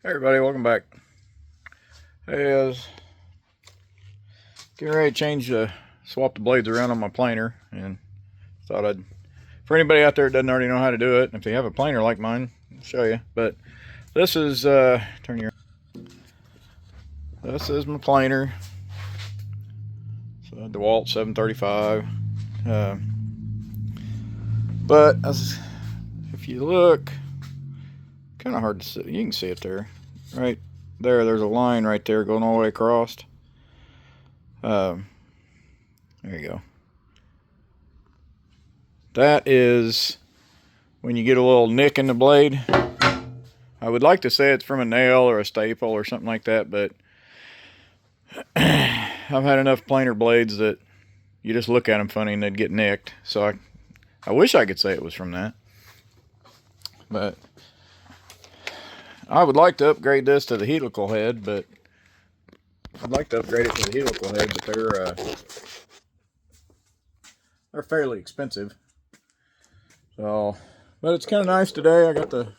Hey everybody, welcome back. Hey, I was getting ready to swap the blades around on my planer, and thought for anybody out there that doesn't already know how to do it, if they have a planer like mine, I'll show you. But this is, this is my planer. So Dewalt 735. But if you look, kind of hard to see. You can see it there, right there. There's a line right there going all the way across. There you go. That is when you get a little nick in the blade. I would like to say it's from a nail or a staple or something like that, but I've had enough planer blades that you just look at them funny and they'd get nicked. So I wish I could say it was from that. But I would like to upgrade this to the helical head, but I'd like to upgrade it to the helical head, but they're fairly expensive. So, but it's kind of nice today. I got the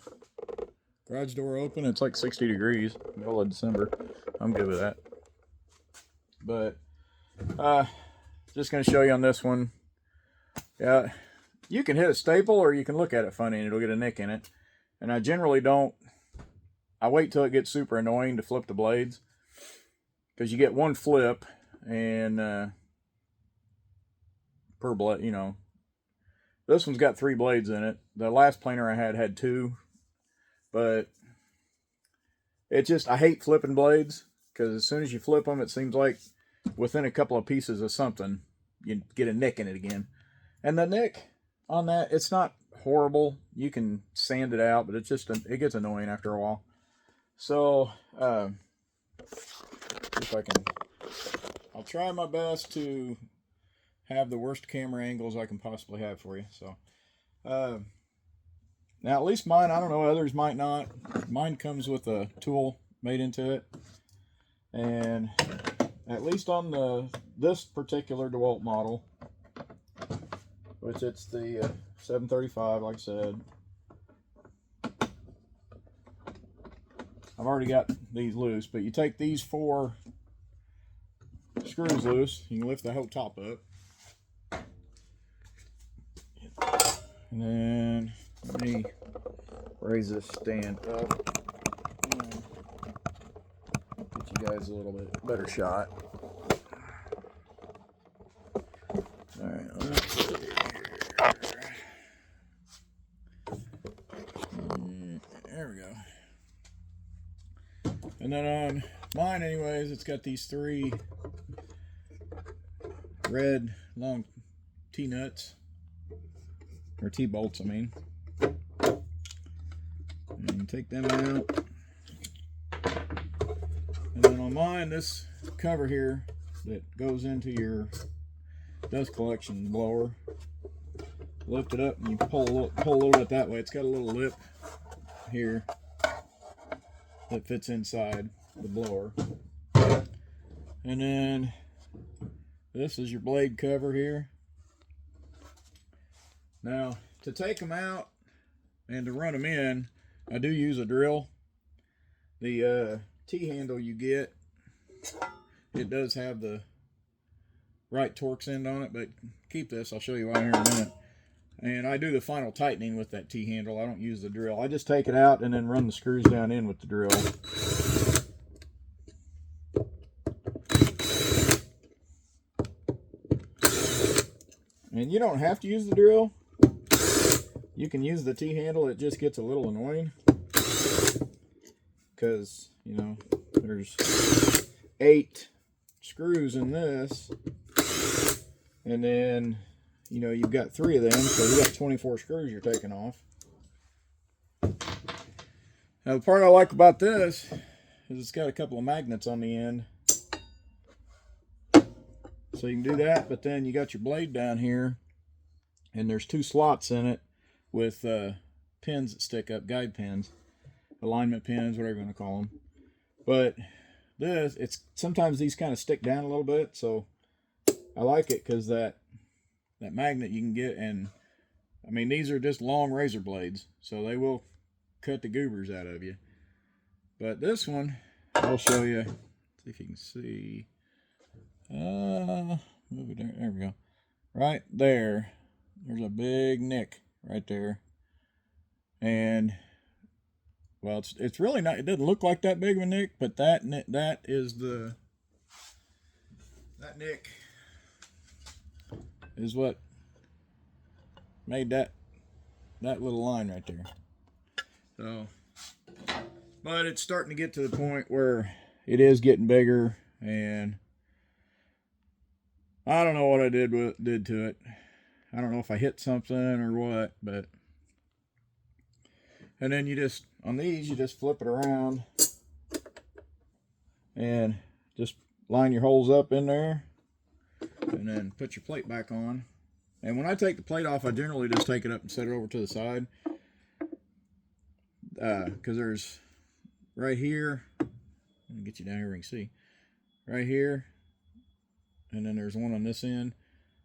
garage door open. It's like 60 degrees, middle of December. I'm good with that. But just going to show you on this one. Yeah, you can hit a staple or you can look at it funny and it'll get a nick in it. And I generally don't. I wait till it gets super annoying to flip the blades, because you get one flip and per blade, you know. This one's got 3 blades in it. The last planer I had 2. But it just, I hate flipping blades, because as soon as you flip them, it seems like within a couple of pieces of something, you get a nick in it again. And the nick on that, it's not horrible. You can sand it out, but it gets annoying after a while. So, if I can, I'll try my best to have the worst camera angles I can possibly have for you. So, now at least mine, I don't know, others might not. Mine comes with a tool made into it, and at least on this particular DeWalt model, which it's the 735, like I said, I've already got these loose, but you take these 4 screws loose, you can lift the whole top up. And then let me raise this stand up and get you guys a little bit better shot. Alright, let's see here. There we go. And then on mine anyways, it's got these 3 red long T-nuts. Or T-bolts, I mean. And take them out. And then on mine, this cover here that goes into your dust collection blower, lift it up and you pull a little bit that way. It's got a little lip here that fits inside the blower. And then this is your blade cover here. Now, to take them out and to run them in, I do use a drill. The T-handle you get, it does have the right Torx end on it, but keep this, I'll show you why here in a minute. And I do the final tightening with that T-handle. I don't use the drill. I just take it out and then run the screws down in with the drill. And you don't have to use the drill. You can use the T-handle. It just gets a little annoying, because, you know, there's 8 screws in this, and then, you know, you've got 3 of them, so you got 24 screws you're taking off. Now, the part I like about this is it's got a couple of magnets on the end, so you can do that. But then you got your blade down here, and there's 2 slots in it with pins that stick up, guide pins, alignment pins, whatever you want to call them. But it's sometimes these kind of stick down a little bit, so I like it because that magnet you can get, and I mean, these are just long razor blades, so they will cut the goobers out of you. But this one, I'll show you. See if you can see. Move it there. There we go. Right there. There's a big nick right there. And well, it's really not. It doesn't look like that big of a nick, but that is that nick is what made that little line right there. So, but it's starting to get to the point where it is getting bigger, and I don't know what I did to it. I don't know if I hit something or what, but and then you just on these you just flip it around and just line your holes up in there, and then put your plate back on. And when I take the plate off, I generally just take it up and set it over to the side, because there's right here. Let me get you down here where you can see. Right here, and then there's one on this end.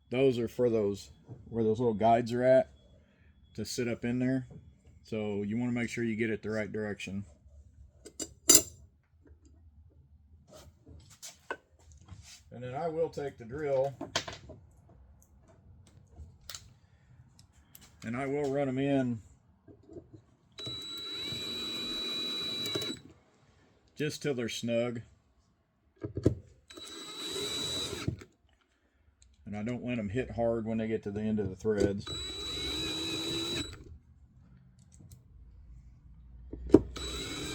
Those are for those where those little guides are at to sit up in there. So you want to make sure you get it the right direction. And then I will take the drill and I will run them in just till they're snug. And I don't let them hit hard when they get to the end of the threads.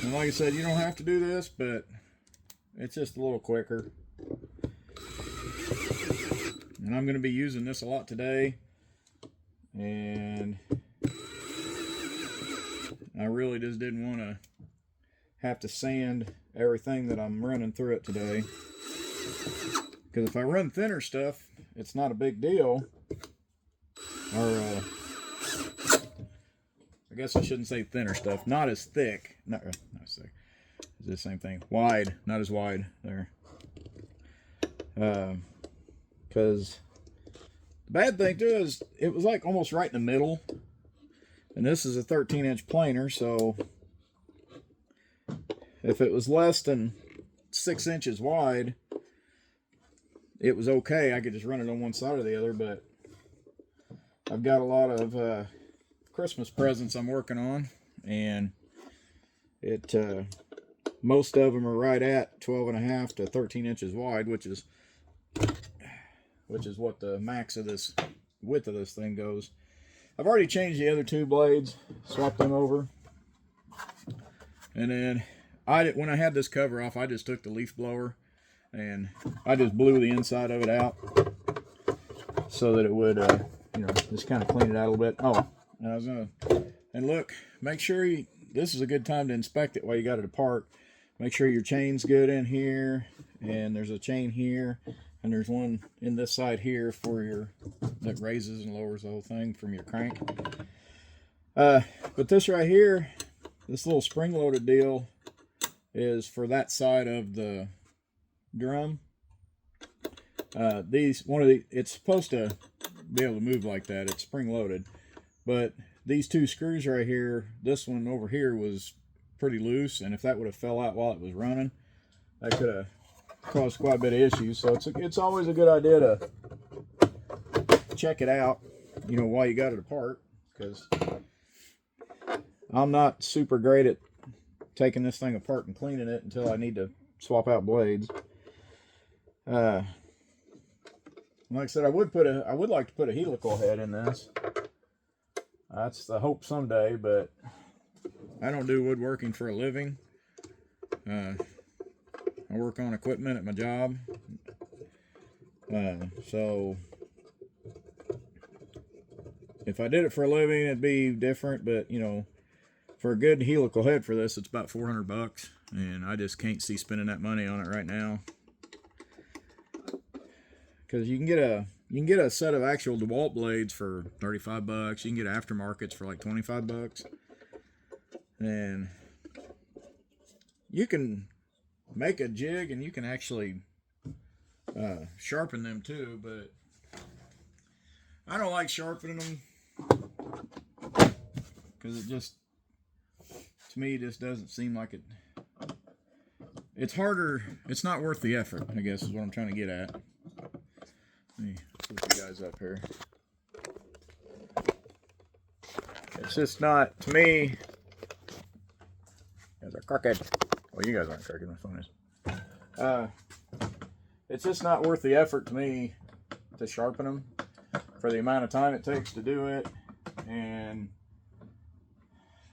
And like I said, you don't have to do this, but it's just a little quicker. And I'm going to be using this a lot today. And I really just didn't want to have to sand everything that I'm running through it today. Because if I run thinner stuff, it's not a big deal. Or, I guess I shouldn't say thinner stuff. Not as thick. Not as thick. It's the same thing. Wide. Not as wide. There. Because the bad thing too is it was like almost right in the middle. And this is a 13-inch planer, so if it was less than 6 inches wide, it was okay. I could just run it on one side or the other, but I've got a lot of Christmas presents I'm working on, and it most of them are right at 12.5 to 13 inches wide, which is what the max of this width of this thing goes. I've already changed the other two blades, swapped them over, and then when I had this cover off, I just took the leaf blower and I just blew the inside of it out so that it would, just kind of clean it out a little bit. Oh, and look, make sure this is a good time to inspect it while you got it apart. Make sure your chain's good in here, and there's a chain here, and there's one in this side here that raises and lowers the whole thing from your crank. But this right here, this little spring-loaded deal is for that side of the drum. It's supposed to be able to move like that. It's spring-loaded, but these two screws right here, this one over here was pretty loose, and if that would have fell out while it was running, that could have caused quite a bit of issues. So it's always a good idea to check it out, while you got it apart, because I'm not super great at taking this thing apart and cleaning it until I need to swap out blades. Like I said, I would like to put a helical head in this. That's the hope someday, but I don't do woodworking for a living. I work on equipment at my job. So if I did it for a living, it'd be different, but for a good helical head for this, it's about $400, and I just can't see spending that money on it right now. Because you can get a set of actual Dewalt blades for $35. You can get aftermarkets for like $25, and you can make a jig and you can actually sharpen them too. But I don't like sharpening them because it just, to me, just doesn't seem like it it's harder. It's not worth the effort, I guess is what I'm trying to get at. Let me put you guys up here. It's just not, to me, as a crooked. Well, you guys aren't crooked, my phone is. It's just not worth the effort to me to sharpen them for the amount of time it takes to do it. And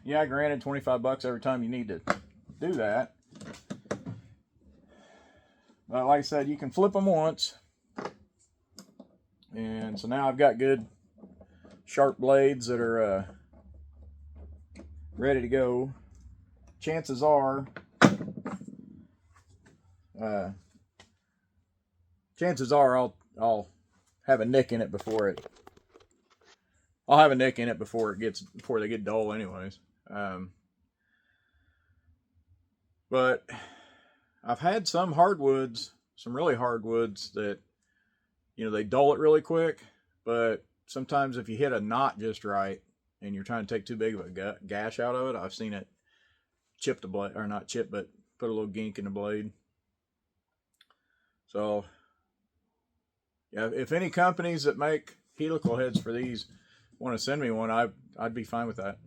yeah, granted, 25 bucks every time you need to do that. But like I said, you can flip them once. And so now I've got good sharp blades that are ready to go. Chances are I'll have a nick in it before it. I'll have a nick in it before they get dull, anyways. But I've had some hardwoods, some really hardwoods that, you know, they dull it really quick. But sometimes if you hit a knot just right and you're trying to take too big of a gash out of it, I've seen it chip the blade, or not chip, but put a little gink in the blade. So yeah, if any companies that make helical heads for these want to send me one, I'd be fine with that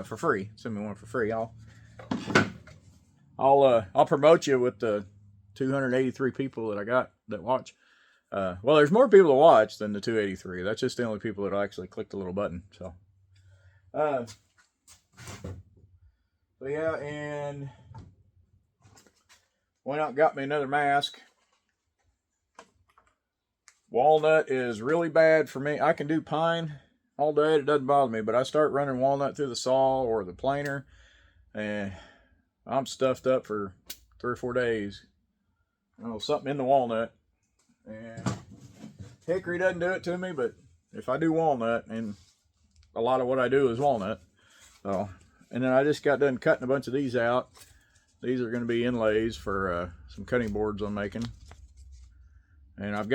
for free. Send me one for free. I'll promote you with the 283 people that I got that watch. Well, there's more people to watch than the 283. That's just the only people that actually click the little button. So yeah, and went out and got me another mask. Walnut is really bad for me. I can do pine all day. It doesn't bother me, but I start running walnut through the saw or the planer, and I'm stuffed up for 3 or 4 days. I don't know, something in the walnut. And hickory doesn't do it to me, but if I do walnut, and a lot of what I do is walnut. So, and then I just got done cutting a bunch of these out. These are going to be inlays for some cutting boards I'm making. And I'm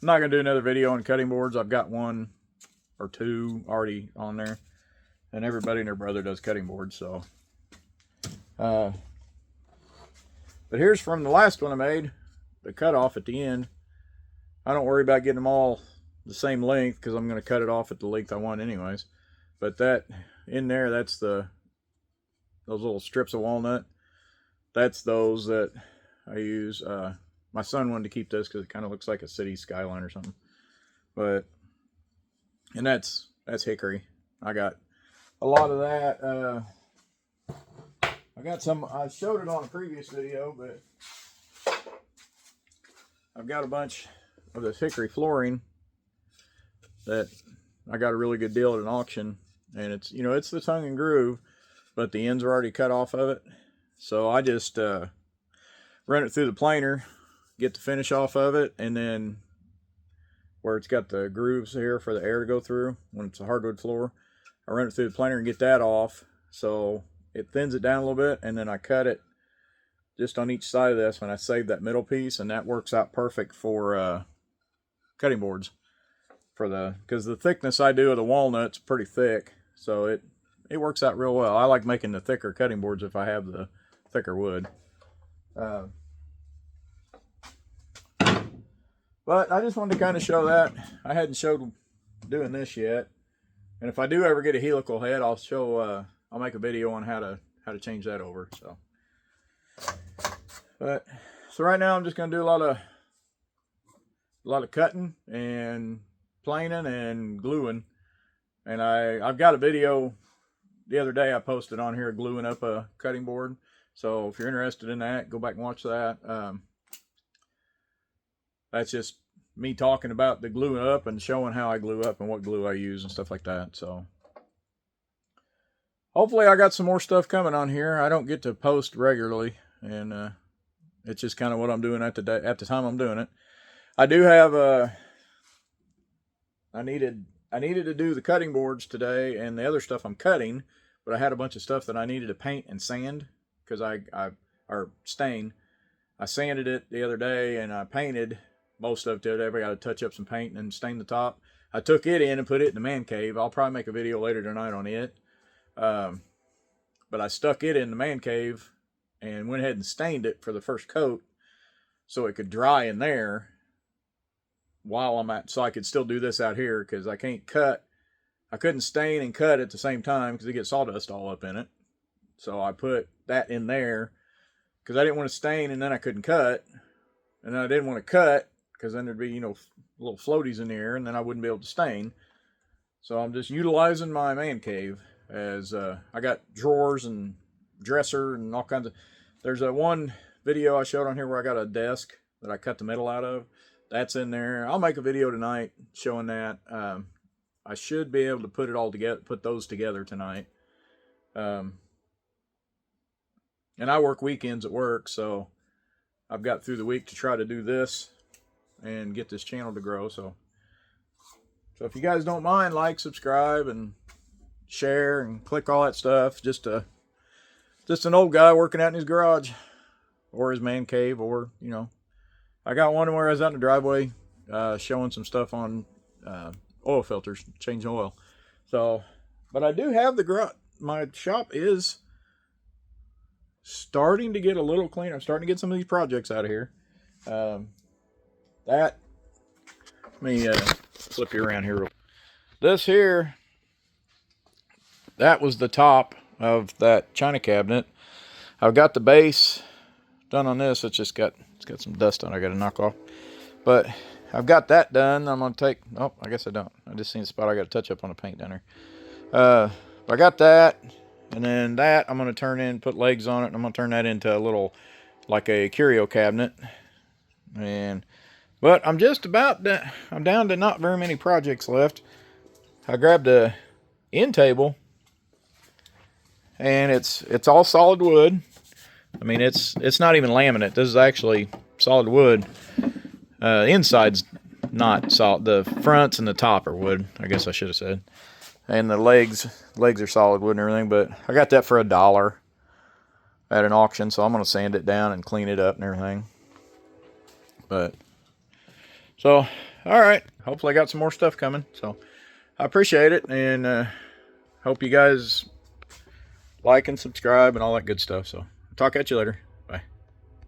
not going to do another video on cutting boards. I've got 1 or 2 already on there. And everybody and their brother does cutting boards, so. But here's from the last one I made, the cutoff at the end. I don't worry about getting them all the same length because I'm going to cut it off at the length I want anyways. But that in there, that's those little strips of walnut. That's those that I use. My son wanted to keep this because it kind of looks like a city skyline or something. And that's hickory. I got a lot of that. I got some, I showed it on a previous video, but I've got a bunch of this hickory flooring that I got a really good deal at an auction. And it's, you know, it's the tongue and groove, but the ends are already cut off of it. So I just run it through the planer, get the finish off of it, and then where it's got the grooves here for the air to go through when it's a hardwood floor, I run it through the planer and get that off. So it thins it down a little bit, and then I cut it just on each side of this when I save that middle piece, and that works out perfect for cutting boards. Because the thickness I do of the walnut's pretty thick, so it works out real well. I like making the thicker cutting boards if I have the thicker wood. But I just wanted to kind of show that. I hadn't showed doing this yet, and if I do ever get a helical head, I'll show. I'll make a video on how to change that over. So right now I'm just gonna do a lot of cutting and planing and gluing. And I've got a video the other day I posted on here gluing up a cutting board. So if you're interested in that, go back and watch that. That's just me talking about the gluing up and showing how I glue up and what glue I use and stuff like that. So hopefully I got some more stuff coming on here. I don't get to post regularly, and it's just kind of what I'm doing at the time I'm doing it. I do have I needed to do the cutting boards today and the other stuff I'm cutting, but I had a bunch of stuff that I needed to paint and sand because or stain. I sanded it the other day and I painted most of it today. I got to touch up some paint and stain the top. I took it in and put it in the man cave. I'll probably make a video later tonight on it. But I stuck it in the man cave and went ahead and stained it for the first coat so it could dry in there while I'm at, so I could still do this out here, because I couldn't stain and cut at the same time because it gets sawdust all up in it. So I put that in there because I didn't want to stain and then I couldn't cut, and then I didn't want to cut because then there'd be, you know, little floaties in the air and then I wouldn't be able to stain. So I'm just utilizing my man cave as I got drawers and dresser and all kinds of. There's a one video I showed on here where I got a desk that I cut the metal out of. That's in there. I'll make a video tonight showing that. I should be able to put it all together, put those together tonight. And I work weekends at work, so I've got through the week to try to do this and get this channel to grow. So if you guys don't mind, like, subscribe, and share, and click all that stuff. Just an old guy working out in his garage or his man cave, or, you know, I got one where I was out in the driveway showing some stuff on oil filters, changing oil. So, but I do have the garage. My shop is starting to get a little cleaner. I'm starting to get some of these projects out of here. Let me flip you around here. This here, that was the top of that china cabinet. I've got the base done on this. It's got some dust on it I got to knock off. But I've got that done. I'm going to take, oh, I guess I don't. I just seen a spot I got to touch up on the paint down there. I got that. And then that I'm going to turn in, put legs on it. And I'm going to turn that into a little, like a curio cabinet. But I'm just about done. I'm down to not very many projects left. I grabbed a end table. And it's all solid wood. I mean, it's not even laminate. This is actually solid wood. Inside's not solid. The fronts and the top are wood, I guess I should have said. And the legs are solid wood and everything, but I got that for $1 at an auction, so I'm going to sand it down and clean it up and everything. But, so, all right. Hopefully I got some more stuff coming. So, I appreciate it, and hope you guys like and subscribe and all that good stuff. So, talk at you later.